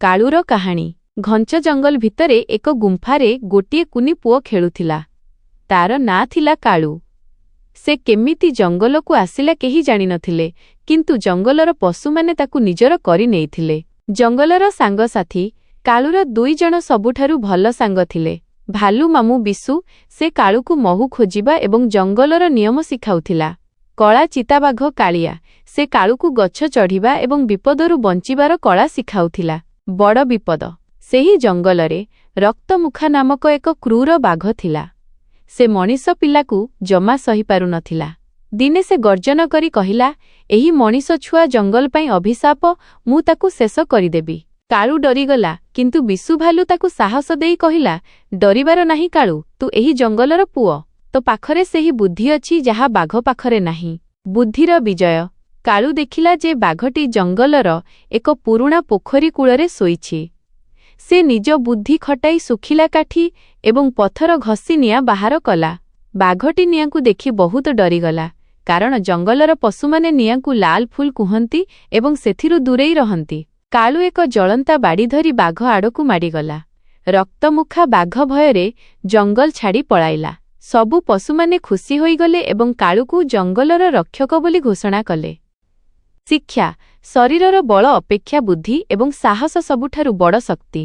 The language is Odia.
କାଳୁର କାହାଣୀ। ଘଞ୍ଚ ଜଙ୍ଗଲ ଭିତରେ ଏକ ଗୁମ୍ଫାରେ ଗୋଟିଏ କୁନି ପୁଅ ଖେଳୁଥିଲା। ତାର ନାଁ ଥିଲା କାଳୁ। ସେ କେମିତି ଜଙ୍ଗଲକୁ ଆସିଲା କେହି ଜାଣିନଥିଲେ, କିନ୍ତୁ ଜଙ୍ଗଲର ପଶୁମାନେ ତାକୁ ନିଜର କରି ନେଇଥିଲେ। ଜଙ୍ଗଲର ସାଙ୍ଗସାଥୀ କାଳୁର 2 ଜଣ ସବୁଠାରୁ ଭଲ ସାଙ୍ଗ ଥିଲେ। ଭାଲୁ ମାମୁଁ ବିଶୁ ସେ କାଳୁକୁ ମହୁ ଖୋଜିବା ଏବଂ ଜଙ୍ଗଲର ନିୟମ ଶିଖାଉଥିଲା। କଳା ଚିତାବାଘ କାଳିଆ ସେ କାଳୁକୁ ଗଛ ଚଢ଼ିବା ଏବଂ ବିପଦରୁ ବଞ୍ଚିବାର କଳା ଶିଖାଉଥିଲା। ବଡ଼ ବିପଦ। ସେହି ଜଙ୍ଗଲରେ ରକ୍ତମୁଖା ନାମକ ଏକ କ୍ରୂର ବାଘ ଥିଲା। ସେ ମଣିଷ ପିଲାକୁ ଜମା ସହିପାରୁନଥିଲା। ଦିନେ ସେ ଗର୍ଜନ କରି କହିଲା, ଏହି ମଣିଷ ଛୁଆ ଜଙ୍ଗଲ ପାଇଁ ଅଭିଶାପ, ମୁଁ ତାକୁ ଶେଷ କରିଦେବି। କାଳୁ ଡରିଗଲା, କିନ୍ତୁ ବିଶୁ ଭାଲୁ ତାକୁ ସାହସ ଦେଇ କହିଲା, ଡରିବାର ନାହିଁ କାଳୁ, ତୁ ଏହି ଜଙ୍ଗଲର ପୁଅ। ତୋ ପାଖରେ ସେହି ବୁଦ୍ଧି ଅଛି ଯାହା ବାଘ ପାଖରେ ନାହିଁ। ବୁଦ୍ଧିର ବିଜୟ। କାଳୁ ଦେଖିଲା ଯେ ବାଘଟି ଜଙ୍ଗଲର ଏକ ପୁରୁଣା ପୋଖରୀ କୂଳରେ ଶୋଇଛି। ସେ ନିଜ ବୁଦ୍ଧି ଖଟାଇ ଶୁଖିଲା କାଠି ଏବଂ ପଥର ଘଷି ନିଆଁ ବାହାର କଲା। ବାଘଟି ନିଆଁକୁ ଦେଖି ବହୁତ ଡରିଗଲା, କାରଣ ଜଙ୍ଗଲର ପଶୁମାନେ ନିଆଁକୁ ଲାଲ ଫୁଲ କୁହନ୍ତି ଏବଂ ସେଥିରୁ ଦୂରେଇ ରହନ୍ତି। କାଳୁ ଏକ ଜଳନ୍ତା ବାଡ଼ି ଧରି ବାଘ ଆଡ଼କୁ ମାଡ଼ିଗଲା। ରକ୍ତମୁଖା ବାଘ ଭୟରେ ଜଙ୍ଗଲ ଛାଡ଼ି ପଳାଇଲା। ସବୁ ପଶୁମାନେ ଖୁସି ହୋଇଗଲେ ଏବଂ କାଳୁକୁ ଜଙ୍ଗଲର ରକ୍ଷକ ବୋଲି ଘୋଷଣା କଲେ। ଶିକ୍ଷା। ଶରୀରର ବଳ ଅପେକ୍ଷା ବୁଦ୍ଧି ଏବଂ ସାହସ ସବୁଠାରୁ ବଡ଼ ଶକ୍ତି।